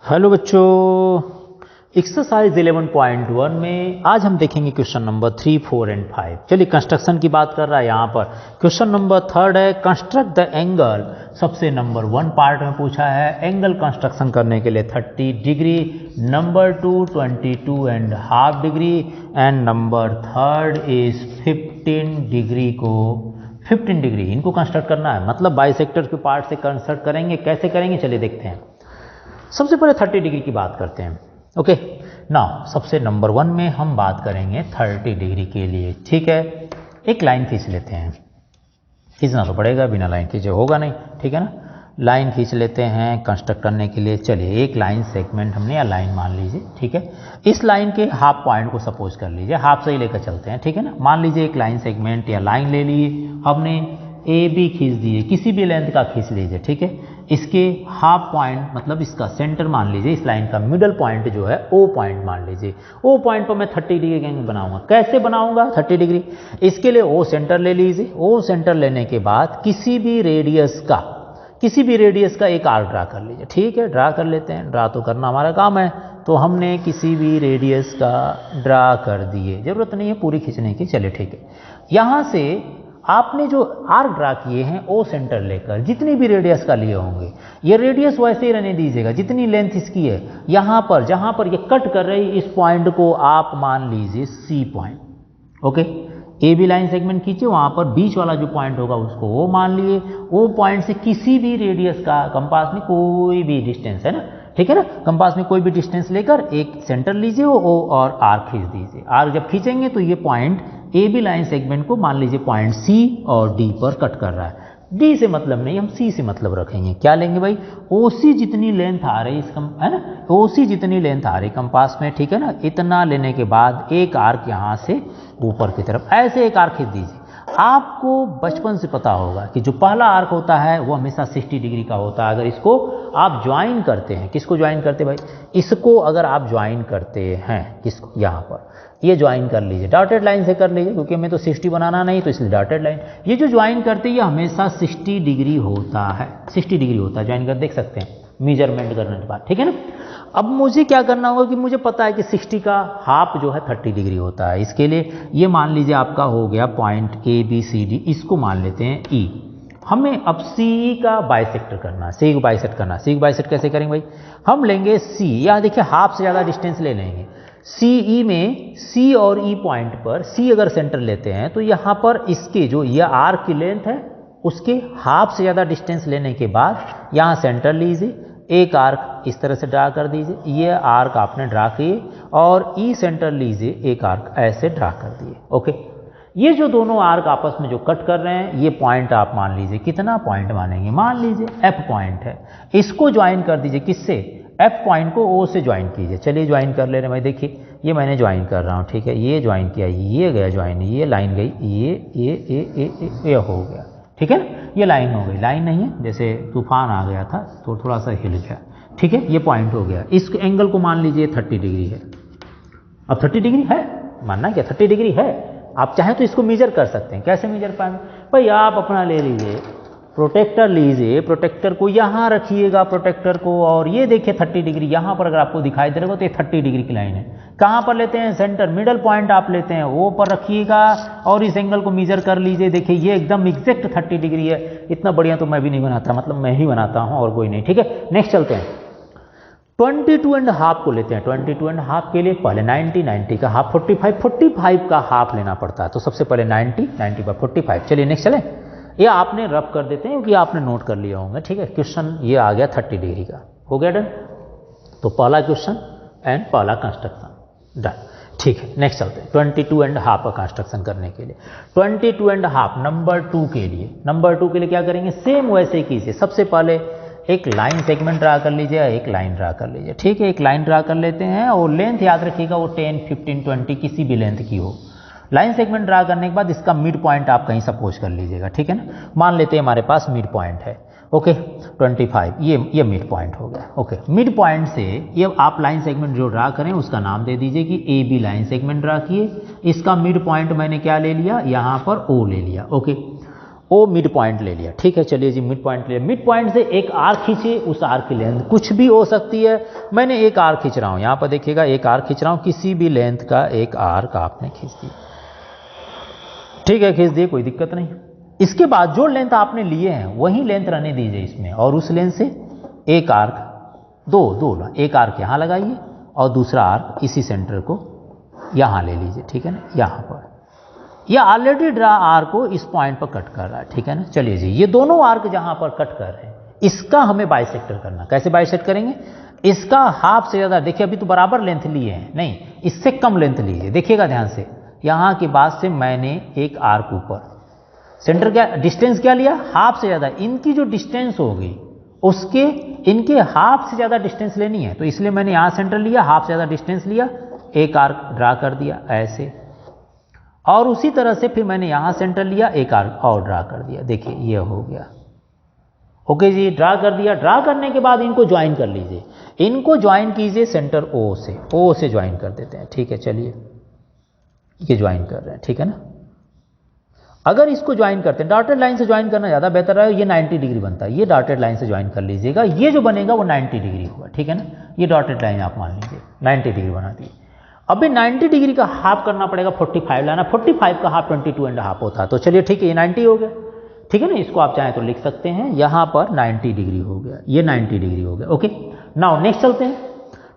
Hello बच्चों, exercise 11.1 में आज हम देखेंगे क्वेश्चन नंबर 3, 4 एंड 5। चलिए कंस्ट्रक्शन की बात कर रहा है यहाँ पर। क्वेश्चन नंबर 3 है कंस्ट्रक्ट द एंगल। सबसे नंबर 1 पार्ट में पूछा है एंगल कंस्ट्रक्शन करने के लिए 30 degree, number 2 22.5 degree and number 3 is 15 degree को 15 डिग्री इनको कंस्ट्रक्ट करना है। मतलब बाइसेक्टर के पार्ट से कंस्ट्रक्ट करेंगे। कैसे करेंगे चलिए देखते हैं। सबसे पहले 30 डिग्री की बात करते हैं। ओके नाउ सबसे नंबर 1 में हम बात करेंगे 30 डिग्री के लिए। ठीक है, एक लाइन खींच लेते हैं। खींचना तो पड़ेगा, बिना लाइन खींचे होगा नहीं। ठीक है ना, लाइन खींच लेते हैं कंस्ट्रक्ट करने के लिए। चलिए एक लाइन सेगमेंट हमने या लाइन मान लीजिए। ठीक है, इस लाइन के हाफ पॉइंट को सपोज कर लीजिए, हाफ से ही लेकर चलते हैं। ठीक है ना, मान लीजिए एक लाइन सेगमेंट या लाइन ले लिए हमने, ए बी खींच दिए, किसी भी लेंथ का खींच लीजिए। ठीक है, इसके हाफ पॉइंट मतलब इसका सेंटर मान लीजिए, इस लाइन का मिडल पॉइंट जो है ओ पॉइंट मान लीजिए। ओ पॉइंट पर मैं 30 डिग्री एंगल बनाऊंगा। कैसे बनाऊंगा 30 डिग्री? इसके लिए ओ सेंटर ले लीजिए। ओ सेंटर लेने के बाद किसी भी रेडियस का एक आर्क ड्रा कर लीजिए। ठीक है, ड्रा कर लेते हैं। ड्रा तो करना हमारा काम है, तो हमने किसी भी रेडियस का ड्रा कर दिए, जरूरत नहीं है पूरी खींचने की। चलिए ठीक है, यहाँ से आपने जो आर्क ड्रा किए हैं ओ सेंटर लेकर जितनी भी रेडियस का लिए होंगे, ये रेडियस वैसे ही रहने दीजिएगा जितनी लेंथ इसकी है। यहाँ पर जहाँ पर ये कट कर रही इस पॉइंट को आप मान लीजिए C point. Okay, A B line segment खींचे, वहाँ पर बीच वाला जो पॉइंट होगा उसको वो मान लिए। वो पॉइंट से किसी भी रेडियस का कंपास में कोई भी डिस्टेंस है ना, ठीक है ना, कंपास में कोई भी डिस्टेंस लेकर एक सेंटर लीजिए ओ और आर्क खींच दीजिए। आर्क जब खींचेंगे तो ये point A B line segment को मान लीजिए पॉइंट सी और डी पर कट कर रहा है। डी से मतलब नहीं, हम सी से मतलब रखेंगे। क्या लेंगे भाई? ओसी जितनी लेंथ आ रही है ना, ओसी जितनी लेंथ आ रही कंपास में। ठीक है ना, इतना लेने के बाद एक आर्क यहाँ से ऊपर की तरफ ऐसे एक आर्क खींच दीजिए। आपको बचपन से पता होगा कि जो पहला आर्क होता है वो हमेशा 60 डिग्री का होता है। अगर इसको आप ज्वाइन करते हैं, किसको ज्वाइन करते हैं भाई? इसको अगर आप ज्वाइन करते हैं, किसको? यहाँ पर ये ज्वाइन कर लीजिए, डॉटेड लाइन से कर लीजिए, क्योंकि हमें तो 60 बनाना नहीं, तो इसलिए डॉटेड लाइन। ये जो ज्वाइन करते हैं ये हमेशा 60 डिग्री होता है, 60 डिग्री होता है ज्वाइन कर, देख सकते हैं मेजरमेंट करने के बाद। ठीक है ना, अब मुझे क्या करना होगा कि मुझे पता है कि 60 का हाफ जो है 30 डिग्री होता है। इसके लिए ये मान लीजिए आपका हो गया point A B C D, इसको मान लेते हैं ई। हमें अब सी का बाइसेक्टर करना, सी को बाइसेक्ट करना। सी को बाइसेक्ट कैसे करेंगे भाई? हम लेंगे सी, यहाँ देखिए हाफ से ज़्यादा डिस्टेंस ले लेंगे। सी ई में सी और ई पॉइंट पर सी अगर सेंटर लेते हैं तो यहाँ पर इसके जो यह आर्क की लेंथ है उसके हाफ से ज़्यादा डिस्टेंस लेने के बाद यहाँ सेंटर लीजिए, एक आर्क इस तरह से ड्रा कर दीजिए। ये आर्क आपने ड्रा किए और ई सेंटर लीजिए, एक आर्क ऐसे ड्रा कर दिए। ओके, ये जो दोनों आर्क आपस में जो कट कर रहे हैं ये पॉइंट आप मान लीजिए, कितना पॉइंट मानेंगे? मान लीजिए एफ पॉइंट है। इसको ज्वाइन कर दीजिए, किससे? एफ पॉइंट को ओ से ज्वाइन कीजिए। चलिए ज्वाइन कर ले रहे हैं भाई, देखिए ये मैंने ज्वाइन कर रहा हूँ। ठीक है, ये ज्वाइन किया, ये गया ज्वाइन, ये लाइन गई, ये हो गया। ठीक है ना, ये लाइन हो गई। लाइन नहीं है, जैसे तूफान आ गया था तो थोड़ा सा हिल गया। ठीक है, ये पॉइंट हो गया। इस एंगल को मान लीजिए 30 डिग्री है। अब 30 डिग्री है, मानना क्या 30 डिग्री है? आप चाहें तो इसको मेजर कर सकते हैं। कैसे मेजर पाएंगे भाई? आप अपना ले लीजिए प्रोटेक्टर, लीजिए प्रोटेक्टर को यहाँ रखिएगा प्रोटेक्टर को, और ये देखिए 30 डिग्री यहाँ पर अगर आपको दिखाई दे रहा हो तो ये 30 डिग्री की लाइन है। कहाँ पर लेते हैं? सेंटर, मिडल पॉइंट आप लेते हैं, वो पर रखिएगा और इस एंगल को मेजर कर लीजिए। देखिए ये एकदम एग्जैक्ट 30 डिग्री है। इतना बढ़िया तो मैं भी नहीं बनाता, मतलब मैं ही बनाता हूँ और कोई नहीं। ठीक है, नेक्स्ट चलते हैं। 22.5 को लेते हैं। 22.5 के लिए पहले 90 का हाफ 45 का हाफ लेना पड़ता है। तो सबसे पहले 90 पर 45। चलिए नेक्स्ट चलें। ये आपने रफ कर देते हैं क्योंकि आपने नोट कर लिया होंगे। ठीक है, क्वेश्चन ये आ गया 30 डिग्री का, हो गया डन। तो पहला क्वेश्चन एंड पहला कंस्ट्रक्शन डन। ठीक है, नेक्स्ट चलते हैं 22.5 का कंस्ट्रक्शन करने के लिए। 22.5 नंबर 2 के लिए, नंबर 2 के लिए क्या करेंगे? सेम वैसे ही कीजिए। सबसे पहले एक लाइन सेगमेंट ड्रा कर लीजिए, एक लाइन ड्रा कर लीजिए। ठीक है, एक लाइन ड्रा कर लेते हैं और लेंथ याद रखिएगा वो 10, 15, 20 किसी भी लेंथ की हो। लाइन सेगमेंट ड्रा करने के बाद इसका मिड पॉइंट आप कहीं सपोज कर लीजिएगा। ठीक है ना, मान लेते हैं हमारे पास मिड पॉइंट है। ओके 25, ये मिड पॉइंट हो गया। ओके, मिड पॉइंट से ये आप लाइन सेगमेंट जो ड्रा करें उसका नाम दे दीजिए कि A B line segment draw किए। इसका मिड पॉइंट मैंने क्या ले लिया? यहाँ पर ओ ले लिया। ओके, ओ मिड पॉइंट ले लिया, ठीक है। चलिए जी मिड पॉइंट ले लिया, मिड पॉइंट से एक आर्क खींचिए, उस आर्क की लेंथ कुछ भी हो सकती है। मैंने एक आर्क खींच रहा हूँ, यहाँ पर देखिएगा एक आर्क खींच रहा हूँ, किसी भी लेंथ का एक आर्क आपने खींच दिया, ठीक है, खींच दिए, कोई दिक्कत नहीं। इसके बाद जो लेंथ आपने लिए हैं वही लेंथ रहने दीजिए इसमें, और उस लेंथ से एक आर्क एक आर्क यहाँ लगाइए और दूसरा आर्क इसी सेंटर को यहाँ ले लीजिए, ठीक है ना, यहाँ पर। यह ऑलरेडी ड्रा आर्क को इस पॉइंट पर कट कर रहा है, ठीक है ना। चलिए जी, ये दोनों आर्क जहाँ पर कट कर रहे हैं इसका हमें बाइसेक्टर करना। कैसे बाइसेक्ट करेंगे? इसका हाफ से ज़्यादा, देखिए अभी तो बराबर लेंथ लिए हैं, नहीं इससे कम लेंथ लीजिए, देखिएगा ध्यान से। यहाँ के बाद से मैंने एक आर्क ऊपर, सेंटर क्या डिस्टेंस क्या लिया? हाफ से ज़्यादा। इनकी जो डिस्टेंस होगी उसके इनके हाफ से ज़्यादा डिस्टेंस लेनी है, तो इसलिए मैंने यहाँ सेंटर लिया, हाफ से ज़्यादा डिस्टेंस लिया, एक आर्क ड्रा कर दिया ऐसे। और उसी तरह से फिर मैंने यहाँ सेंटर लिया, एक आर्क और ड्रा कर दिया, देखिए ये हो गया। ओके जी, ड्रा कर दिया। ड्रा करने के बाद इनको ज्वाइन कर लीजिए, इनको ज्वाइन कीजिए सेंटर ओ से ज्वाइन कर देते हैं, ठीक है। चलिए ये ज्वाइन कर रहे हैं, ठीक है ना। अगर इसको ज्वाइन करते हैं, डॉटेड लाइन से ज्वाइन करना ज़्यादा बेहतर है, ये 90 डिग्री बनता है, ये डॉटेड लाइन से ज्वाइन कर लीजिएगा। ये जो बनेगा वो 90 डिग्री होगा, ठीक है ना। ये डॉटेड लाइन आप मान लीजिए 90 डिग्री बना दी। अभी 90 डिग्री का हाफ करना पड़ेगा, 45 लाना, 45 का हाफ 22.5 होता, तो चलिए ठीक है, ये 90 हो गया, ठीक है ना। इसको आप चाहें तो लिख सकते हैं, यहाँ पर 90 डिग्री हो गया, ये 90 डिग्री हो गया। ओके, नाउ नेक्स्ट चलते हैं।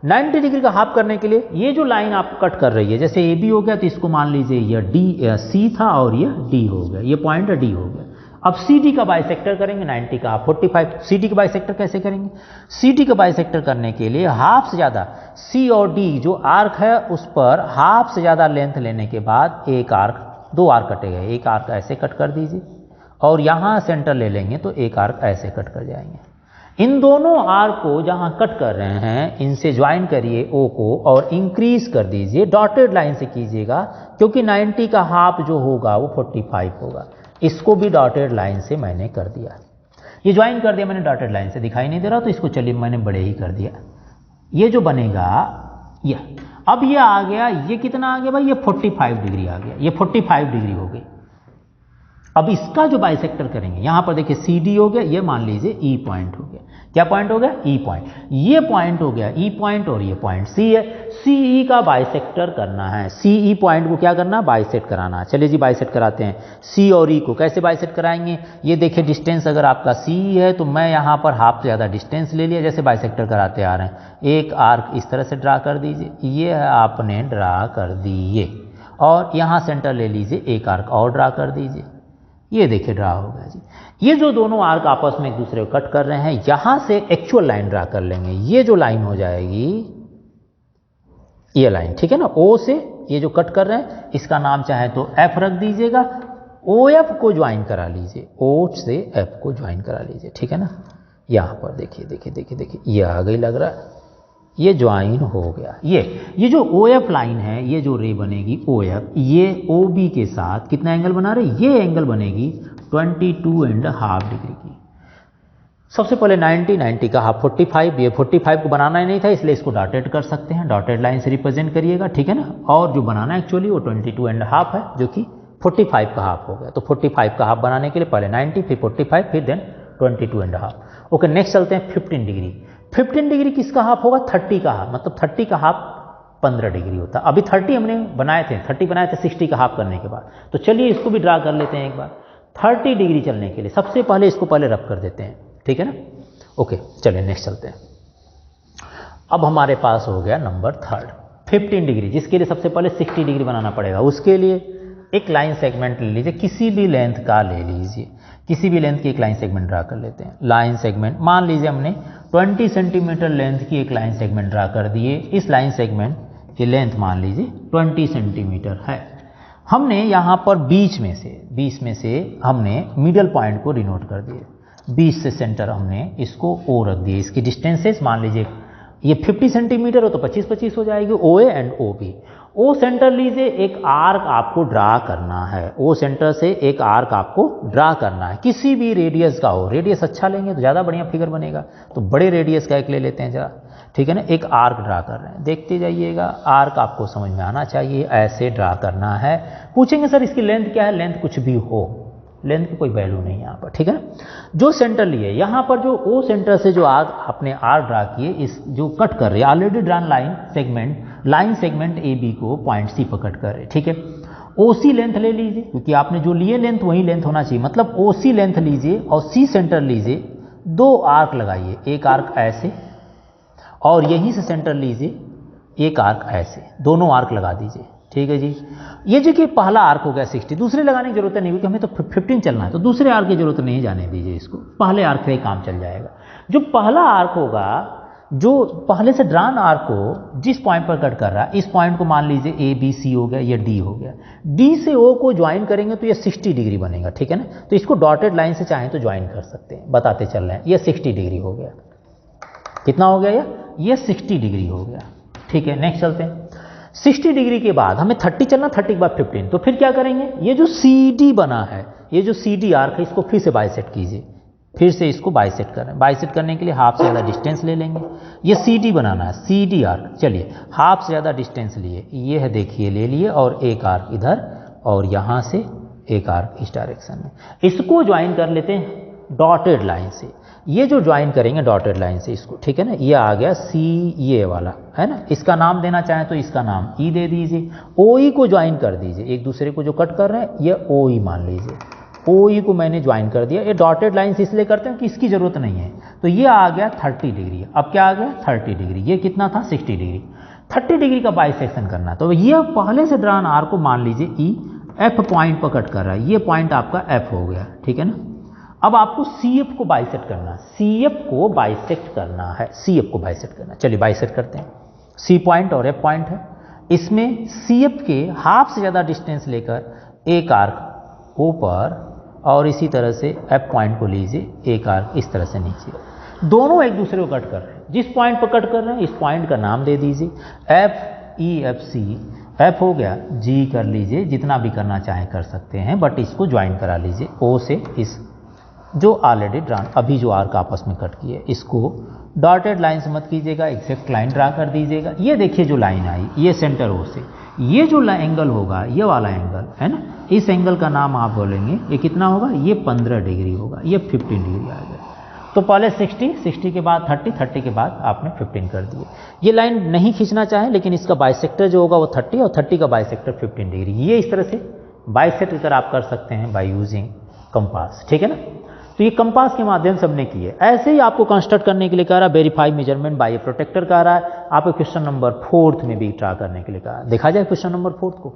90 डिग्री का हाफ करने के लिए ये जो लाइन आप कट कर रही है, जैसे ए बी हो गया तो इसको मान लीजिए ये सी था और ये डी हो गया, ये पॉइंट डी हो गया। अब सी डी का बाइसेक्टर करेंगे, 90 का हाफ 45। सी डी का बाइसेक्टर कैसे करेंगे? सी डी का बाइसेक्टर करने के लिए हाफ से ज़्यादा सी और डी जो आर्क है उस पर हाफ से ज़्यादा लेंथ लेने के बाद एक आर्क, दो आर्क कटेगा, एक आर्क ऐसे कट कर दीजिए और यहाँ सेंटर ले लेंगे तो एक आर्क ऐसे कट कर जाएंगे। इन दोनों आर्क को जहां कट कर रहे हैं इनसे ज्वाइन करिए ओ को और इंक्रीज कर दीजिए, डॉटेड लाइन से कीजिएगा, क्योंकि 90 का हाफ जो होगा वो 45 होगा। इसको भी डॉटेड लाइन से मैंने कर दिया, ये ज्वाइन कर दिया मैंने डॉटेड लाइन से, दिखाई नहीं दे रहा तो इसको चलिए मैंने बड़े ही कर दिया। ये जो बनेगा ये, अब ये आ गया, ये कितना आ गया भाई? ये 45 डिग्री आ गया, ये 45 डिग्री हो गई। अब इसका जो बाइसेक्टर करेंगे, यहां पर देखिए सी डी हो गया, ये मान लीजिए ई पॉइंट हो गया। क्या पॉइंट हो गया? ई पॉइंट। ये पॉइंट हो गया ई पॉइंट और ये पॉइंट सी है। सी ई का बाइसेक्टर करना है, सी ई पॉइंट को क्या करना है? बाइसेक्ट कराना है। चलिए जी बाइसेक्ट कराते हैं सी और ई को। कैसे बाइसेक्ट कराएंगे? ये देखिए डिस्टेंस अगर आपका सी ई है तो मैं यहाँ पर हाफ से ज़्यादा डिस्टेंस ले लिया, जैसे बाइसेक्टर कराते आ रहे हैं। एक आर्क इस तरह से ड्रा कर दीजिए, ये आपने ड्रा कर दिए, और यहाँ सेंटर ले लीजिए, एक आर्क और ड्रा कर दीजिए, ये देखिए ड्रा हो गया जी। ये जो दोनों आर्क आपस में एक दूसरे को कट कर रहे हैं, यहां से एक्चुअल लाइन ड्रा कर लेंगे। ये जो लाइन हो जाएगी ये लाइन, ठीक है ना। ओ से ये जो कट कर रहे हैं इसका नाम चाहे तो एफ रख दीजिएगा, ओ एफ को ज्वाइन करा लीजिए, ओ से एफ को ज्वाइन करा लीजिए, ठीक है ना। यहां पर देखिए देखिए देखिए देखिए ये आ गई, लग रहा है ये ज्वाइन हो गया। ये जो ओ एफ लाइन है, ये जो रे बनेगी ओ एफ, ये ओ बी के साथ कितना एंगल बना रहे? ये एंगल बनेगी 22.5 डिग्री की। सबसे पहले 90 का हाफ 45, ये 45 को बनाना ही नहीं था इसलिए इसको डॉटेड कर सकते हैं, डॉटेड लाइन से रिप्रेजेंट करिएगा, ठीक है ना। और जो बनाना एक्चुअली वो 22.5 है, जो कि 45 का हाफ हो गया। तो 45 का हाफ बनाने के लिए पहले 90, फिर 45, फिर देन 22.5। ओके, नेक्स्ट चलते हैं 15 डिग्री। 15 डिग्री किसका हाफ होगा? 30 का हाफ, मतलब 30 का हाफ 15 डिग्री होता है। अभी 30 हमने बनाए थे, 30 बनाए थे 60 का हाफ करने के बाद। तो चलिए इसको भी ड्रा कर लेते हैं एक बार। 30 डिग्री चलने के लिए सबसे पहले इसको पहले रब कर देते हैं, ठीक है ना। ओके, चलिए नेक्स्ट चलते हैं। अब हमारे पास हो गया नंबर 3 15 डिग्री, जिसके लिए सबसे पहले 60 डिग्री बनाना पड़ेगा। उसके लिए एक लाइन सेगमेंट ले लीजिए, किसी भी लेंथ का ले लीजिए, किसी भी लेंथ की एक लाइन सेगमेंट ड्रा कर लेते हैं। लाइन सेगमेंट मान लीजिए हमने 20 सेंटीमीटर लेंथ की एक लाइन सेगमेंट ड्रा कर दिए। इस लाइन सेगमेंट की लेंथ मान लीजिए 20 सेंटीमीटर है। हमने यहाँ पर बीच में से हमने मिडल पॉइंट को डिनोट कर दिए, बीच से सेंटर हमने इसको ओ रख दिए। इसकी डिस्टेंसेस मान लीजिए ये 50 सेंटीमीटर हो तो 25-25 हो जाएगी, O A and O B. O center लीजिए, एक आर्क आपको ड्रा करना है, ओ सेंटर से एक आर्क आपको ड्रा करना है, किसी भी रेडियस का हो। रेडियस अच्छा लेंगे तो ज़्यादा बढ़िया फिगर बनेगा, तो बड़े रेडियस का एक ले लेते हैं जरा, ठीक है ना। एक आर्क ड्रा कर रहे हैं, देखते जाइएगा, आर्क आपको समझ में आना चाहिए, ऐसे ड्रा करना है। पूछेंगे सर इसकी लेंथ क्या है? लेंथ कुछ भी हो, लेंथ की कोई वैल्यू नहीं है यहाँ पर, ठीक है ना। जो सेंटर लिए यहाँ पर जो ओ सेंटर से जो आर्क आपने आर्क ड्रा किए, इस जो कट कर रहे हैं already drawn line segment A B को पॉइंट सी पर कट कर रहे हैं, ठीक है। ओ सी लेंथ ले लीजिए, क्योंकि आपने जो लिए लेंथ वही लेंथ होना चाहिए, मतलब ओ सी लेंथ लीजिए और सी सेंटर लीजिए, 2 आर्क लगाइए, एक आर्क ऐसे और यहीं से सेंटर लीजिए, एक आर्क ऐसे, दोनों आर्क लगा दीजिए, ठीक है जी। ये जो कि पहला आर्क हो गया 60, दूसरे लगाने की जरूरत नहीं, क्योंकि हमें तो 15 चलना है, तो दूसरे आर्क की जरूरत नहीं, जाने दीजिए इसको, पहले आर्क से ही काम चल जाएगा। जो पहला आर्क होगा, जो पहले से ड्रान आर्क को जिस पॉइंट पर कट कर रहा है, इस पॉइंट को मान लीजिए ए बी सी हो गया, या डी हो गया, डी से ओ को ज्वाइन करेंगे तो ये 60 डिग्री बनेगा, ठीक है ना। तो इसको डॉटेड लाइन से चाहें तो ज्वाइन कर सकते हैं, बताते चल रहे हैं। ये 60 डिग्री हो गया, कितना हो गया ये 60 डिग्री हो गया, ठीक है। नेक्स्ट चलते हैं। 60 डिग्री के बाद हमें 30 चलना, 30 के बाद 15, तो फिर क्या करेंगे, ये जो सी डी बना है, ये जो सी डी आर्क है, इसको फिर से बाइसेक्ट कीजिए, फिर से इसको बाइसेक्ट करें। बाइसेक्ट करने के लिए हाफ से ज़्यादा डिस्टेंस ले लेंगे, ये सी डी बनाना है, सी डी आर्क। चलिए हाफ से ज़्यादा डिस्टेंस लिए, ये है देखिए ले लिए, और एक आर्क इधर और यहाँ से एक आर्क इस डायरेक्शन में, इसको ज्वाइन कर लेते हैं डॉटेड लाइन से। ये जो ज्वाइन करेंगे डॉटेड लाइन से इसको, ठीक है ना, ये आ गया सी, ये वाला है ना, इसका नाम देना चाहें तो इसका नाम ई दे दीजिए। ओ ई को ज्वाइन कर दीजिए, एक दूसरे को जो कट कर रहे हैं ये ओ ई मान लीजिए, ओ ई को मैंने ज्वाइन कर दिया। ये डॉटेड लाइन से इसलिए करते हैं कि इसकी जरूरत नहीं है, तो ये आ गया 30 डिग्री। अब क्या आ गया 30 डिग्री, ये कितना था 60 डिग्री। 30 डिग्री का बाइसेक्शन करना, तो ये पहले से ड्रान आर को मान लीजिए ई, एफ पॉइंट पर कट कर रहा है, ये पॉइंट आपका एफ हो गया, ठीक है ना। अब आपको सी एफ को बाइसेक्ट करना है, सी एफ को बाइसेक्ट करना है, सी एफ को बाइसेक्ट करना है। चलिए बाइसेक्ट करते हैं। सी पॉइंट और एफ पॉइंट है, इसमें सी एफ के हाफ से ज़्यादा डिस्टेंस लेकर एक आर्क ऊपर और इसी तरह से एफ पॉइंट को लीजिए, एक आर्क इस तरह से नीचे, दोनों एक दूसरे को कट कर रहे हैं। जिस पॉइंट पर कट कर रहे हैं इस पॉइंट का नाम दे दीजिए F E F C, F हो गया, जी कर लीजिए, जितना भी करना चाहें कर सकते हैं, बट इसको ज्वाइन करा लीजिए ओ से, इस जो ऑलरेडी ड्रान अभी जो आर्क आपस में कट किए, इसको डॉटेड लाइन से मत कीजिएगा, एग्जैक्ट लाइन ड्रा कर दीजिएगा। ये देखिए जो लाइन आई, ये सेंटर ओ से, ये जो एंगल होगा ये वाला एंगल है ना, इस एंगल का नाम आप बोलेंगे, ये कितना होगा, ये 15 डिग्री होगा, ये 15 डिग्री आ गया। तो पहले 60 के बाद 30 के बाद आपने 15 कर दिए। ये लाइन नहीं खींचना चाहे, लेकिन इसका बाइसेक्टर जो होगा वो 30 और 30 का बाइसेक्टर 15 डिग्री, ये इस तरह से बाइसेक्ट कर आप कर सकते हैं बाय यूजिंग कंपास, ठीक है ना। तो ये कंपास के माध्यम से हमने किए। ऐसे ही आपको कंस्ट्रक्ट करने के लिए कह रहा है, वेरीफाई मेजरमेंट बाय ए प्रोटेक्टर कह रहा है। आपको क्वेश्चन नंबर 4 में भी ट्राई करने के लिए कहा है। देखा जाए क्वेश्चन नंबर 4 को,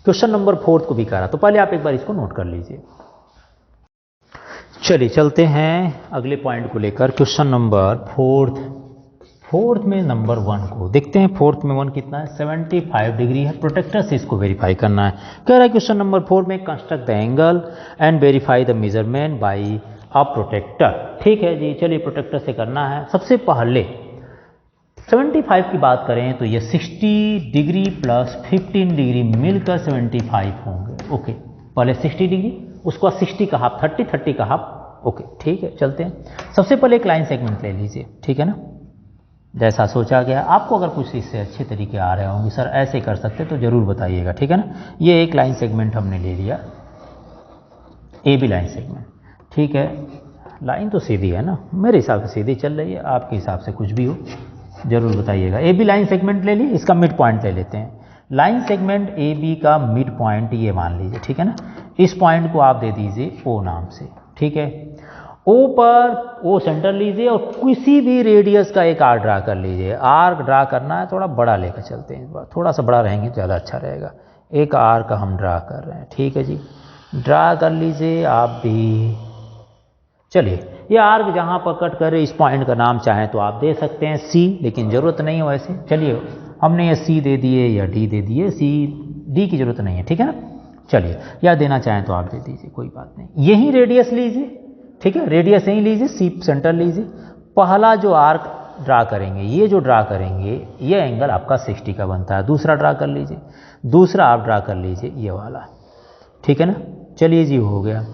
क्वेश्चन नंबर 4 को भी कह रहा, तो पहले आप एक बार इसको नोट कर लीजिए। चलिए चलते हैं अगले पॉइंट को लेकर, क्वेश्चन नंबर 4 में नंबर 1 को देखते हैं। 4 में 1 कितना है, 75 डिग्री है। प्रोटेक्टर से इसको वेरीफाई करना है। कह रहा है क्वेश्चन नंबर 4 में construct the angle and verify the measurement by a protractor. ठीक है जी, चलिए प्रोटेक्टर से करना है। सबसे पहले 75 की बात करें तो ये 60 डिग्री प्लस 15 डिग्री मिलकर 75 होंगे। ओके, पहले 60 डिग्री, उसको 60 का हाफ, 30 का हाफ। ओके ठीक है, चलते हैं। सबसे पहले एक लाइन सेगमेंट ले लीजिए, ठीक है ना, जैसा सोचा गया। आपको अगर कुछ इससे अच्छे तरीके आ रहे होंगे, सर ऐसे कर सकते तो ज़रूर बताइएगा, ठीक है ना। ये एक लाइन सेगमेंट हमने ले लिया, ए बी लाइन सेगमेंट, ठीक है। लाइन तो सीधी है ना, मेरे हिसाब से सीधी चल रही है, आपके हिसाब से कुछ भी हो ज़रूर बताइएगा। ए बी लाइन सेगमेंट ले ली, इसका मिड पॉइंट ले लेते हैं। लाइन सेगमेंट ए बी का मिड पॉइंट ये मान लीजिए, ठीक है ना। इस पॉइंट को आप दे दीजिए ओ नाम से, ठीक है। ओ पर ओ सेंटर लीजिए और किसी भी रेडियस का एक आर्क ड्रा कर लीजिए। आर्क ड्रा करना है, थोड़ा बड़ा लेकर चलते हैं इस बार, थोड़ा सा बड़ा रहेंगे तो ज़्यादा अच्छा रहेगा। एक आर्क हम ड्रा कर रहे हैं, ठीक है जी, ड्रा कर लीजिए आप भी। चलिए, ये आर्क जहाँ पर कट करे इस पॉइंट का नाम चाहें तो आप दे सकते हैं सी, लेकिन ज़रूरत नहीं है वैसे। चलिए, हमने ये सी दे दिए या डी दे दिए, सी डी की ज़रूरत नहीं है, ठीक है ना। चलिए, या देना चाहें तो आप दे दीजिए, कोई बात नहीं। यही रेडियस लीजिए, ठीक है, रेडियस यही लीजिए, सी सेंटर लीजिए। पहला जो आर्क ड्रा करेंगे, ये जो ड्रा करेंगे, ये एंगल आपका 60 का बनता है। दूसरा ड्रा कर लीजिए, दूसरा आप ड्रा कर लीजिए ये वाला, ठीक है ना। चलिए जी, हो गया।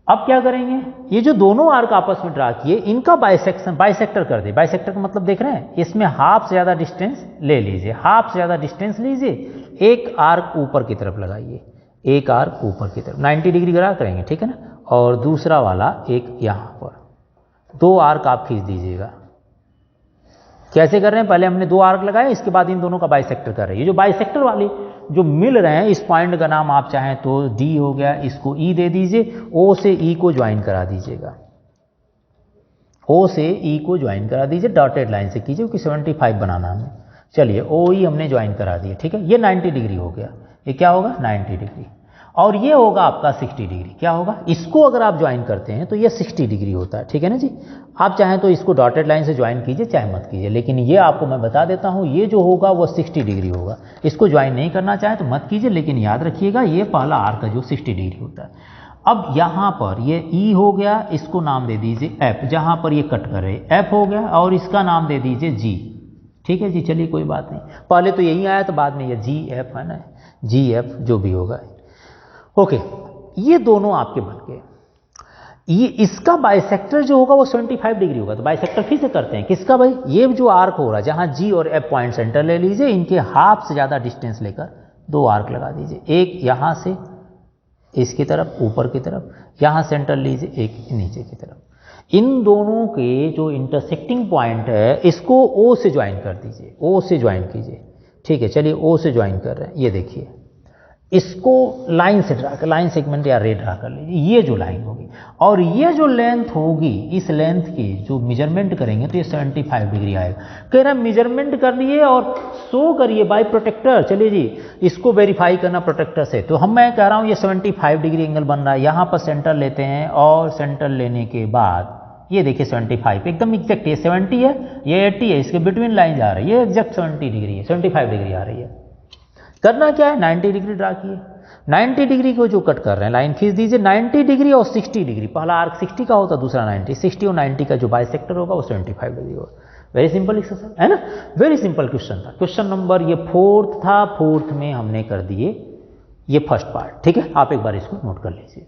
अब क्या करेंगे, ये जो दोनों आर्क आपस में ड्रा किए, इनका बाइसेक्टर कर दे। बाइसेक्टर का मतलब देख रहे हैं, इसमें हाफ से ज़्यादा डिस्टेंस ले लीजिए, हाफ से ज़्यादा डिस्टेंस लीजिए, एक आर्क ऊपर की तरफ लगाइए, एक आर्क ऊपर की तरफ 90 डिग्री ड्रा करेंगे, ठीक है ना, और दूसरा वाला एक यहाँ पर, 2 आर्क आप खींच दीजिएगा। कैसे कर रहे हैं, पहले हमने 2 आर्क लगाए, इसके बाद इन दोनों का बाइसेक्टर कर रहे हैं। ये जो बाइसेक्टर वाले जो मिल रहे हैं, इस पॉइंट का नाम आप चाहें तो डी हो गया, इसको ई दे दीजिए, ओ से ई को ज्वाइन करा दीजिएगा, ओ से ई को ज्वाइन करा दीजिए, डॉटेड लाइन से कीजिए क्योंकि 75 बनाना हमें। चलिए ओ ई हमने ज्वाइन करा दिए, ठीक है, ये 90 डिग्री हो गया, ये क्या होगा 90 डिग्री, और ये होगा आपका 60 डिग्री। क्या होगा, इसको अगर आप ज्वाइन करते हैं तो ये 60 डिग्री होता है, ठीक है ना जी। आप चाहें तो इसको डॉटेड लाइन से ज्वाइन कीजिए, चाहे मत कीजिए, लेकिन ये आपको मैं बता देता हूँ, ये जो होगा वो 60 डिग्री होगा। इसको ज्वाइन नहीं करना चाहे तो मत कीजिए, लेकिन याद रखिएगा ये पहला आर्क जो 60 डिग्री होता है। अब यहाँ पर ये ई हो गया, इसको नाम दे दीजिए एफ, जहाँ पर ये कट कर रहे एफ हो गया, और इसका नाम दे दीजिए जी, ठीक है जी। चलिए कोई बात नहीं, पहले तो यही आया तो बाद में ये जी एफ है ना, जी एफ जो भी होगा। ओके, ये दोनों आपके बन गए। ये इसका बाइसेक्टर जो होगा वो 75 डिग्री होगा, तो बाइसेक्टर फिर से करते हैं किसका भाई, ये जो आर्क हो रहा है जहां जी और एफ पॉइंट सेंटर ले लीजिए, इनके हाफ से ज़्यादा डिस्टेंस लेकर 2 आर्क लगा दीजिए, एक यहाँ से इसकी तरफ ऊपर की तरफ, यहाँ सेंटर लीजिए, एक नीचे की तरफ। इन दोनों के जो इंटरसेक्टिंग पॉइंट है इसको ओ से ज्वाइन कर दीजिए, ओ से ज्वाइन कीजिए, ठीक है। चलिए ओ से ज्वाइन कर रहे हैं, ये देखिए, इसको लाइन से ड्रा कर, लाइन सेगमेंट या रे ड्रा कर लीजिए, ये जो लाइन होगी, और ये जो लेंथ होगी, इस लेंथ की जो मेजरमेंट करेंगे तो ये 75 डिग्री आएगा। कह रहा है मेजरमेंट कर लिए और शो करिए बाय प्रोटेक्टर। चलिए जी, इसको वेरीफाई करना प्रोटेक्टर से, तो मैं कह रहा हूँ ये 75 डिग्री एंगल बन रहा है। यहाँ पर सेंटर लेते हैं, और सेंटर लेने के बाद ये देखिए 75 एकदम एग्जैक्ट, ये 70 है, ये 80 है, इसके बिटवीन लाइन जा रही है, ये एग्जैक्ट 70 डिग्री है, 75 डिग्री आ रही है। करना क्या है, 90 डिग्री ड्रा किए, 90 डिग्री को जो कट कर रहे हैं लाइन खींच दीजिए, 90 डिग्री और 60 डिग्री, पहला आर्क 60 का होता, दूसरा 90, 60 और 90 का जो बाइसेक्टर होगा वो 75 डिग्री होगा। वेरी सिंपल एक्सरसाइज है ना, वेरी सिंपल क्वेश्चन था। क्वेश्चन नंबर ये 4th था, 4th में हमने कर दिए ये फर्स्ट पार्ट, ठीक है। आप एक बार इसको नोट कर लीजिए।